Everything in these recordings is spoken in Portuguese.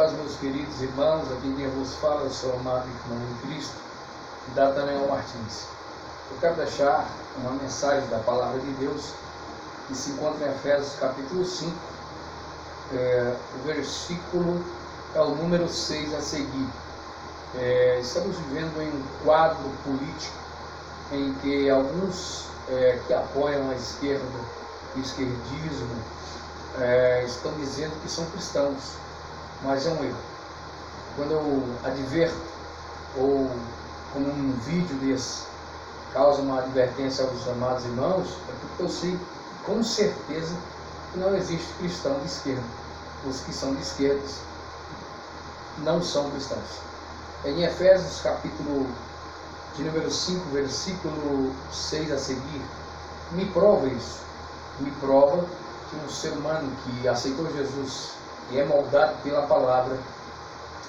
paz, meus queridos irmãos. Aqui quem vos fala, eu sou o amado irmão em Cristo, Daniel Martins. Eu quero deixar uma mensagem da palavra de Deus que se encontra em Efésios capítulo 5, o versículo é o número 6 a seguir. Estamos vivendo em um quadro político em que alguns que apoiam a esquerda, o esquerdismo, estão dizendo que são cristãos, mas é um erro. Quando eu adverto, ou como um vídeo desse causa uma advertência aos amados irmãos, é porque eu sei com certeza que não existe cristão de esquerda. Os que são de esquerda não são cristãos. Em Efésios capítulo de número 5, versículo 6 a seguir, me prova isso. Me prova que um ser humano que aceitou Jesus e é moldado pela palavra,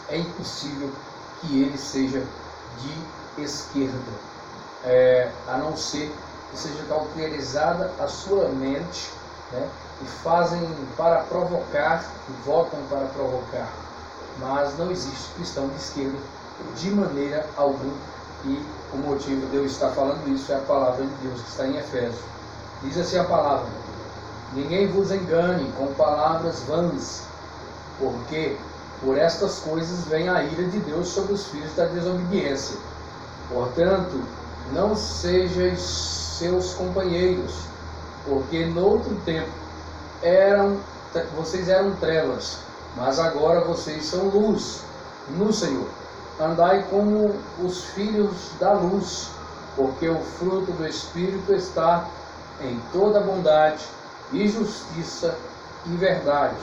é impossível que ele seja de esquerda, a não ser que seja cauterizada a sua mente, né, e fazem para provocar, e votam para provocar. Mas não existe cristão de esquerda de maneira alguma, e o motivo de eu estar falando isso é a palavra de Deus que está em Efésios. Diz assim a palavra: ninguém vos engane com palavras vãs, porque por estas coisas vem a ira de Deus sobre os filhos da desobediência. Portanto, não sejais seus companheiros, porque noutro tempo vocês eram trevas, mas agora vocês são luz no Senhor. Andai como os filhos da luz, porque o fruto do Espírito está em toda bondade e justiça e verdade,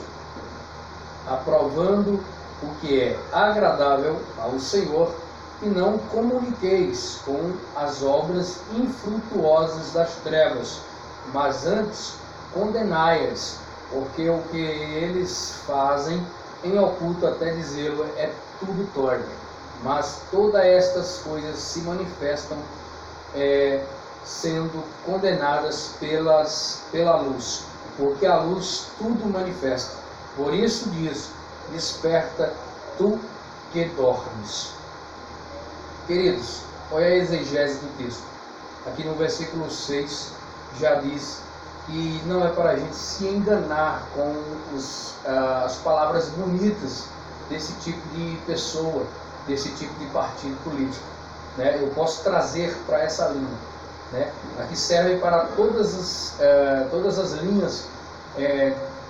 aprovando o que é agradável ao Senhor, e não comuniqueis com as obras infrutuosas das trevas, mas antes condenai-as, porque o que eles fazem em oculto até dizê-lo é tudo torpe. Mas todas estas coisas se manifestam sendo condenadas pela luz, porque a luz tudo manifesta. Por isso diz: desperta tu que dormes. Queridos, olha a exegese do texto. Aqui no versículo 6 já diz que não é para a gente se enganar com as palavras bonitas desse tipo de pessoa, desse tipo de partido político, né? Eu posso trazer para essa linha, né? Aqui serve para todas as linhas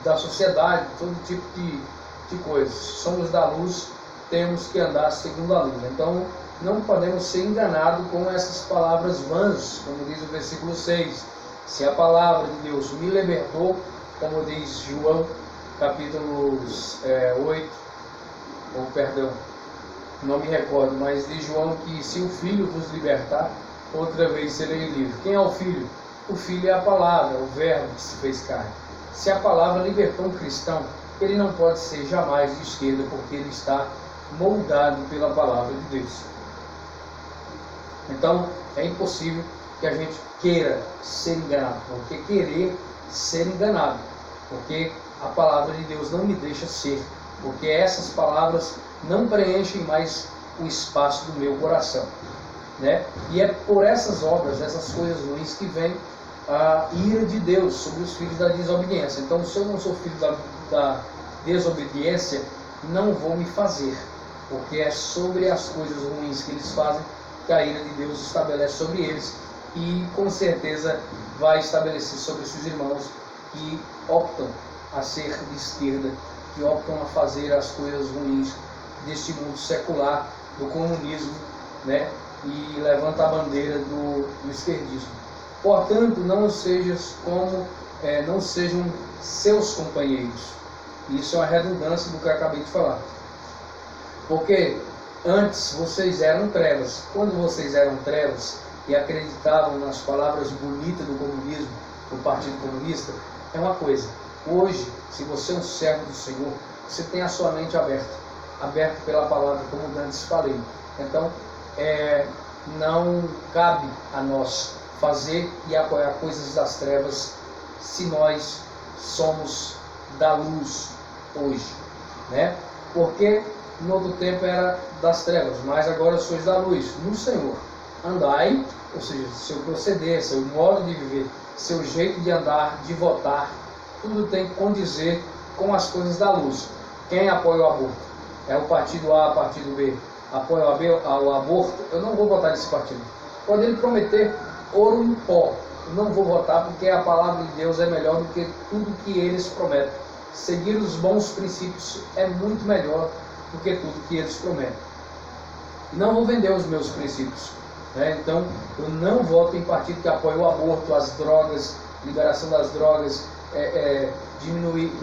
da sociedade, todo tipo de coisas. Somos da luz, temos que andar segundo a luz. Então, não podemos ser enganados com essas palavras vãs, como diz o versículo 6. Se a palavra de Deus me libertou, como diz João, capítulo 8, ou perdão, não me recordo, mas diz João que se o Filho vos libertar, outra vez serei livre. Quem é o Filho? O Filho é a palavra, o Verbo que se fez carne. Se a palavra libertou um cristão, ele não pode ser jamais de esquerda, porque ele está moldado pela palavra de Deus. Então, é impossível que a gente queira ser enganado, porque querer ser enganado, porque a palavra de Deus não me deixa ser, porque essas palavras não preenchem mais o espaço do meu coração, né? E é por essas obras, essas coisas ruins, que vem a ira de Deus sobre os filhos da desobediência. Então, se eu não sou filho da desobediência, não vou me fazer, porque é sobre as coisas ruins que eles fazem que a ira de Deus estabelece sobre eles, e com certeza vai estabelecer sobre esses irmãos que optam a ser de esquerda, que optam a fazer as coisas ruins deste mundo secular, do comunismo, né? E levanta a bandeira do esquerdismo. Portanto, não sejam seus companheiros. Isso é uma redundância do que eu acabei de falar. Porque antes vocês eram trevas. Quando vocês eram trevas e acreditavam nas palavras bonitas do comunismo, do Partido Comunista, é uma coisa. Hoje, se você é um servo do Senhor, você tem a sua mente aberta pela palavra, como antes falei. Então, não cabe a nós fazer e apoiar coisas das trevas se nós somos da luz hoje, né? Porque no outro tempo era das trevas, mas agora sois da luz, no Senhor. Andai, ou seja, seu proceder, seu modo de viver, seu jeito de andar, de votar, tudo tem que condizer com as coisas da luz. Quem apoia o aborto? É o partido A, partido B. Apoia o aborto? Eu não vou votar nesse partido. Pode ele prometer ouro em pó. Eu não vou votar porque a palavra de Deus é melhor do que tudo que eles prometem. Seguir os bons princípios é muito melhor do que tudo que eles prometem. Não vou vender os meus princípios. Então, eu não voto em partido que apoia o aborto, as drogas, liberação das drogas,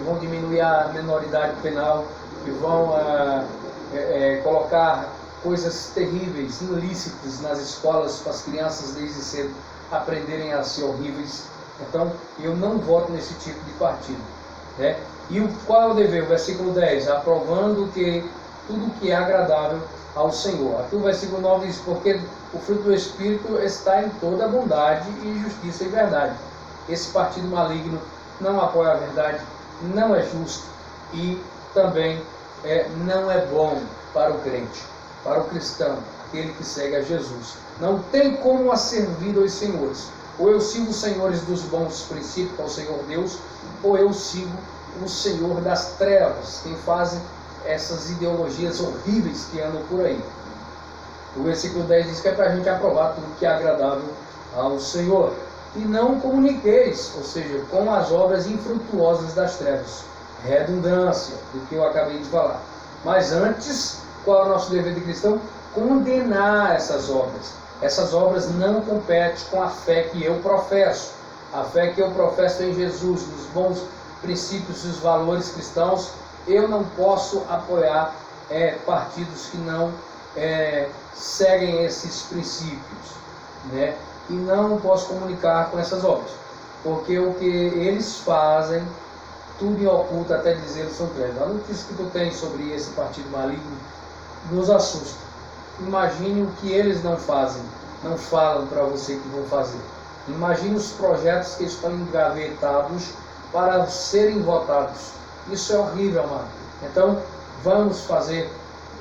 vão diminuir a menoridade penal, e vão colocar coisas terríveis, ilícitas nas escolas para as crianças desde cedo aprenderem a ser horríveis. Então, eu não voto nesse tipo de partido. E qual é o dever? O versículo 10, aprovando que tudo que é agradável ao Senhor. Aqui o versículo 9 diz, porque o fruto do Espírito está em toda bondade e justiça e verdade. Esse partido maligno não apoia a verdade, não é justo e também não é bom para o crente, para o cristão, aquele que segue a Jesus. Não tem como a servir dois senhores. Ou eu sigo os senhores dos bons princípios, que é o Senhor Deus, ou eu sigo o Senhor das trevas, quem faz essas ideologias horríveis que andam por aí. O versículo 10 diz que é para a gente aprovar tudo que é agradável ao Senhor. E não comuniqueis, ou seja, com as obras infrutuosas das trevas. Redundância, do que eu acabei de falar. Mas antes, qual é o nosso dever de cristão? Condenar essas obras. Essas obras não competem com a fé que eu professo. A fé que eu professo em Jesus, nos bons princípios e os valores cristãos. Eu não posso apoiar partidos que não seguem esses princípios, e não posso comunicar com essas obras, porque o que eles fazem, tudo em oculto, até dizer eles são trevas. A notícia que tu tens sobre esse partido maligno nos assusta. Imagine o que eles não fazem, não falam para você que vão fazer. Imagine os projetos que estão engavetados para serem votados. Isso é horrível, amado. Então, vamos fazer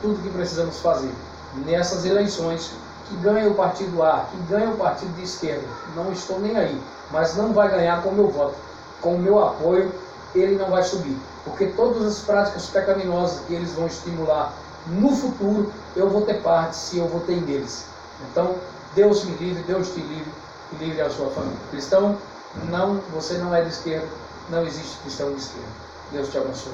tudo o que precisamos fazer nessas eleições. Que ganha o partido A, que ganha o partido de esquerda, não estou nem aí, mas não vai ganhar com o meu voto, com o meu apoio, ele não vai subir, porque todas as práticas pecaminosas que eles vão estimular no futuro, eu vou ter parte se eu votei neles. Então, Deus me livre, Deus te livre e livre a sua família. Cristão, não, você não é de esquerda, não existe cristão de esquerda. Deus te abençoe.